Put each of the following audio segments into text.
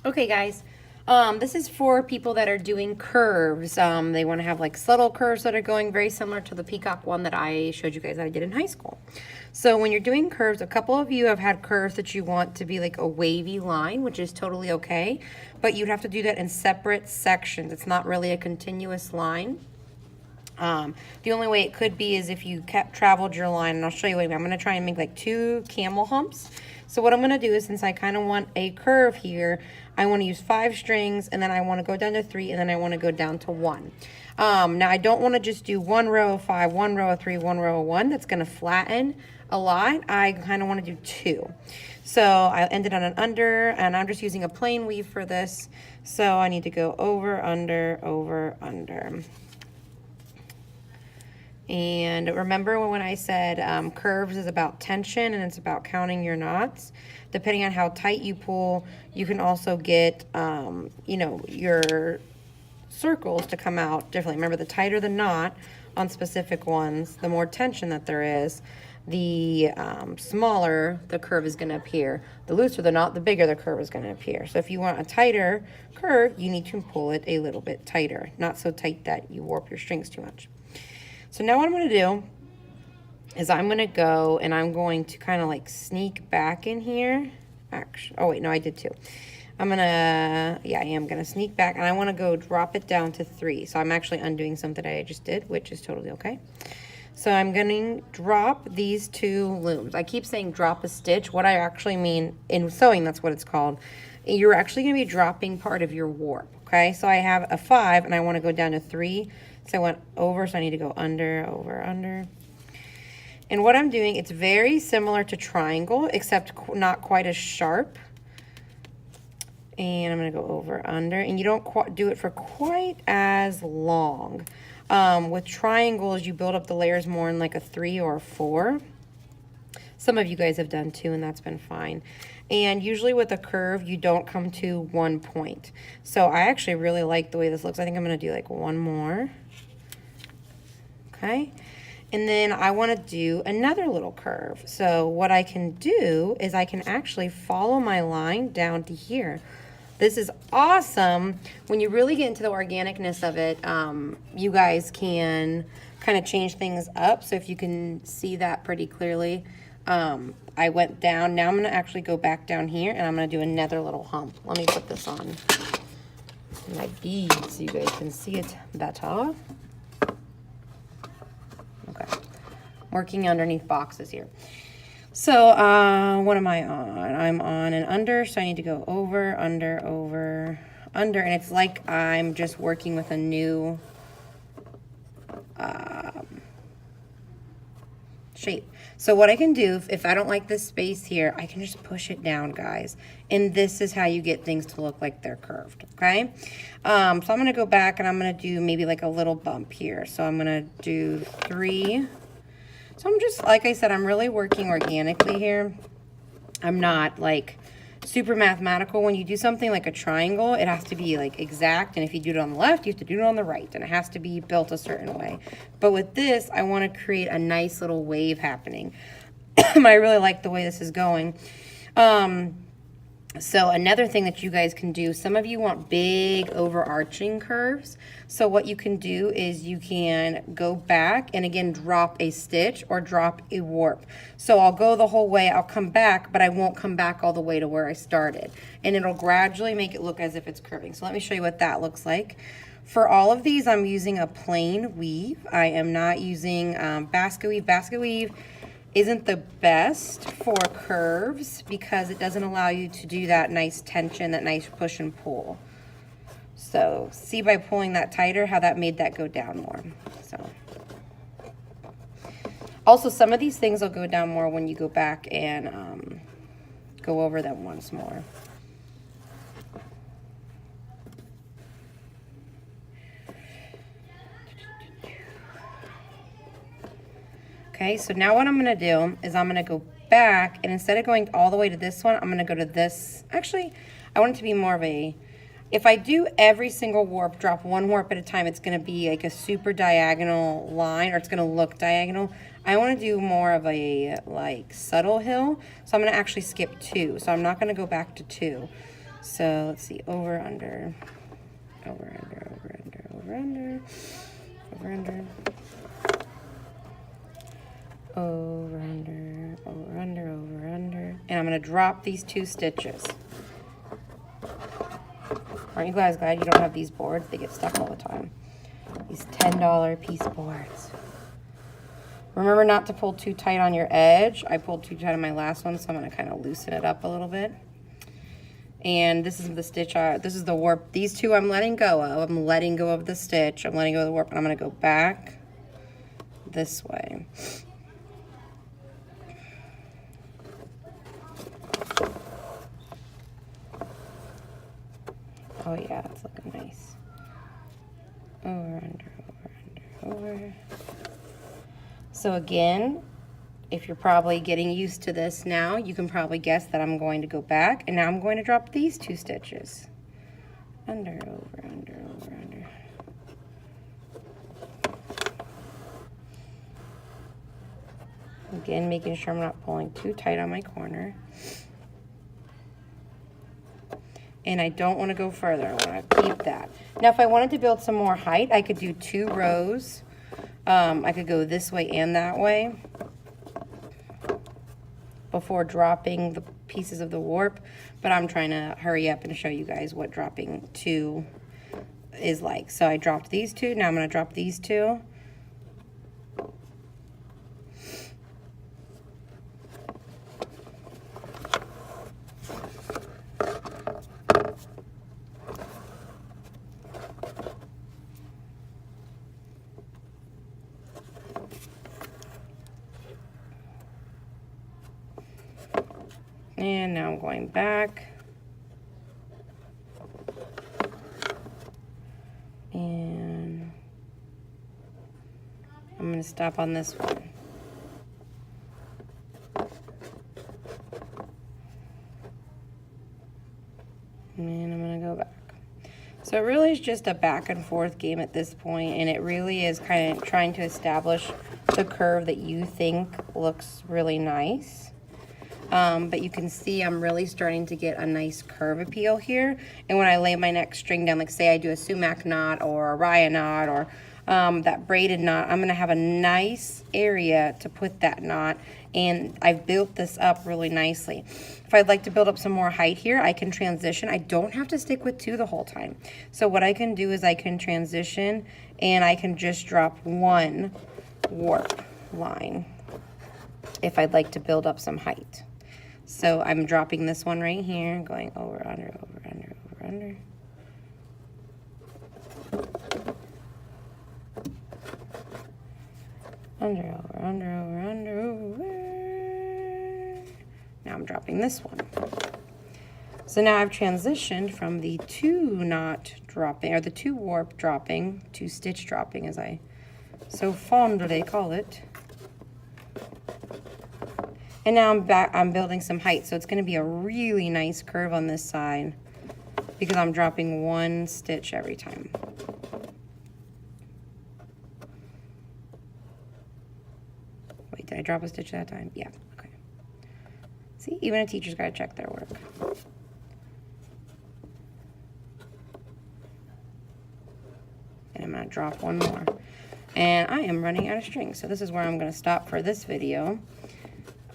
Okay, guys. This is for people that are doing curves. They want to have like subtle curves that are going very similar to the peacock one that I showed you guys that I did in high school. So when you're doing curves, a couple of you have had curves that you want to be like a wavy line, which is totally okay, but you'd have to do that in separate sections. It's not really a continuous line. The only way it could be is if you kept traveled your line, and I'll show you. I'm going to try and make like 2 camel humps. So what I'm going to do is, since I kind of want a curve here, I want to use 5 strings, and then I want to go down to 3, and then I want to go down to 1. Now I don't want to just do 1 row of 5, 1 row of 3, 1 row of 1. That's going to flatten a lot. I kind of want to do 2. So I ended on an under, and I'm just using a plain weave for this. So I need to go over, under, over, under. And remember when I said curves is about tension and it's about counting your knots. Depending on how tight you pull, you can also get, your circles to come out differently. Remember, the tighter the knot on specific ones, the more tension that there is, the smaller the curve is going to appear. The looser the knot, the bigger the curve is going to appear. So if you want a tighter curve, you need to pull it a little bit tighter, not so tight that you warp your strings too much. So now what I'm going to do is I'm going to go and I'm going to kind of like sneak back in here. Actually, oh wait, no, I did too. I am going to sneak back, and I want to go drop it down to 3. So I'm actually undoing something I just did, which is totally okay. So I'm going to drop these 2 looms. I keep saying drop a stitch. What I actually mean in sewing, that's what it's called. You're actually going to be dropping part of your warp, okay? So I have a 5, and I want to go down to 3. So I went over, so I need to go under, over, under. And what I'm doing, it's very similar to triangle, except not quite as sharp. And I'm going to go over, under. And you don't do it for quite as long. With triangles, you build up the layers more in like a 3 or a 4. Some of you guys have done 2, and that's been fine. And usually with a curve, you don't come to 1 point. So I actually really like the way this looks. I think I'm going to do like 1 more. Okay. And then I want to do another little curve. So what I can do is I can actually follow my line down to here. This is awesome. When you really get into the organicness of it, you guys can kind of change things up. So if you can see that pretty clearly, I went down. Now I'm going to actually go back down here, and I'm going to do another little hump. Let me put this on my beads so you guys can see it better. Okay, working underneath boxes here. So what am I on? I'm on an under, so I need to go over, under, over, under, and it's like I'm just working with a new shape. So what I can do, if I don't like this space here, I can just push it down, guys. And this is how you get things to look like they're curved, okay? So I'm going to go back, and I'm going to do maybe like a little bump here. So I'm going to do 3. So I'm just, like I said, I'm really working organically here. I'm not like super mathematical. When you do something like a triangle, it has to be like exact. And if you do it on the left, you have to do it on the right. And it has to be built a certain way. But with this, I want to create a nice little wave happening. I really like the way this is going. So another thing that you guys can do, some of you want big overarching curves. So what you can do is you can go back and again drop a stitch or drop a warp. So I'll go the whole way, I'll come back, but I won't come back all the way to where I started. And it'll gradually make it look as if it's curving. So let me show you what that looks like. For all of these, I'm using a plain weave. I am not using basket weave. Basket weave isn't the best for curves because it doesn't allow you to do that nice tension, that nice push and pull. So see by pulling that tighter how that made that go down more. So also some of these things will go down more when you go back and go over them once more. Okay, so now what I'm going to do is I'm going to go back, and instead of going all the way to this one, I'm going to go to this. Actually, I want it to be more of a, if I do every single warp, drop 1 warp at a time, it's going to be like a super diagonal line, or it's going to look diagonal. I want to do more of a like subtle hill, so I'm going to actually skip 2. So I'm not going to go back to 2. So let's see, over, under, over, under, over, under, over, under, over, under, over, under, over, under, over, under. And I'm gonna drop these 2 stitches. Aren't you guys glad you don't have these boards? They get stuck all the time. These $10 piece boards. Remember not to pull too tight on your edge. I pulled too tight on my last one, so I'm gonna kind of loosen it up a little bit. And this is the stitch, this is the warp. These 2 I'm letting go of. I'm letting go of the stitch. I'm letting go of the warp, and I'm gonna go back this way. Oh yeah, it's looking nice. Over, under, over, under, over. So again, if you're probably getting used to this now, you can probably guess that I'm going to go back, and now I'm going to drop these 2 stitches. Under, over, under, over, under. Again, making sure I'm not pulling too tight on my corner. And I don't want to go further. I want to keep that. Now, if I wanted to build some more height, I could do 2 rows. I could go this way and that way before dropping the pieces of the warp, but I'm trying to hurry up and show you guys what dropping 2 is like. So I dropped these 2. Now I'm going to drop these 2. And now I'm going back. And I'm going to stop on this one. And I'm going to go back. So it really is just a back and forth game at this point, and it really is kind of trying to establish the curve that you think looks really nice. But you can see I'm really starting to get a nice curve appeal here. And when I lay my next string down, like say I do a sumac knot or a raya knot or that braided knot, I'm going to have a nice area to put that knot. And I've built this up really nicely. If I'd like to build up some more height here, I can transition. I don't have to stick with 2 the whole time. So what I can do is I can transition and I can just drop 1 warp line if I'd like to build up some height. So I'm dropping this one right here, going over, under, over, under, over, under. Under, over, under, over, under, over. Now I'm dropping this one. So now I've transitioned from the 2 knot dropping, or the 2 warp dropping, 2 stitch dropping as I so fondly call it. And now I'm back, I'm building some height. So it's going to be a really nice curve on this side because I'm dropping 1 stitch every time. Wait, did I drop a stitch that time? Yeah, okay. See, even a teacher's got to check their work. And I'm going to drop 1 more. And I am running out of string. So this is where I'm going to stop for this video.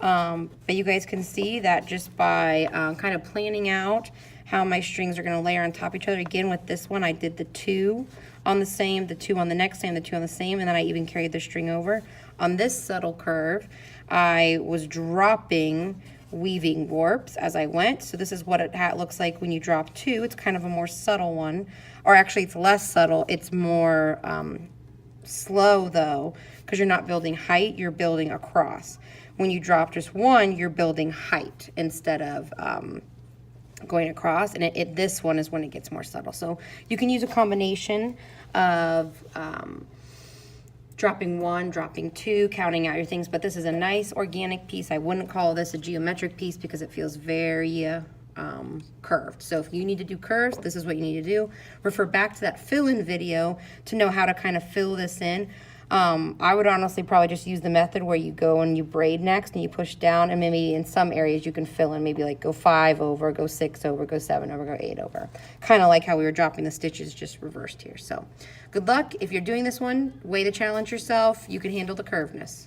But you guys can see that just by kind of planning out how my strings are going to layer on top of each other. Again, with this one, I did the 2 on the same, the 2 on the next same, the 2 on the same, and then I even carried the string over. On this subtle curve, I was dropping weaving warps as I went. So this is what it looks like when you drop 2. It's kind of a more subtle one, or actually it's less subtle. It's more slow though, because you're not building height, you're building across. When you drop just 1, you're building height instead of going across, and this one is when it gets more subtle. So you can use a combination of dropping 1, dropping 2, counting out your things, but this is a nice organic piece. I wouldn't call this a geometric piece because it feels very curved. So if you need to do curves, this is what you need to do. Refer back to that fill-in video to know how to kind of fill this in. I would honestly probably just use the method where you go and you braid next and you push down, and maybe in some areas you can fill in, maybe like go 5 over, go 6 over, go 7 over, go 8 over. Kind of like how we were dropping the stitches, just reversed here. So good luck. If you're doing this one, way to challenge yourself. You can handle the curvedness.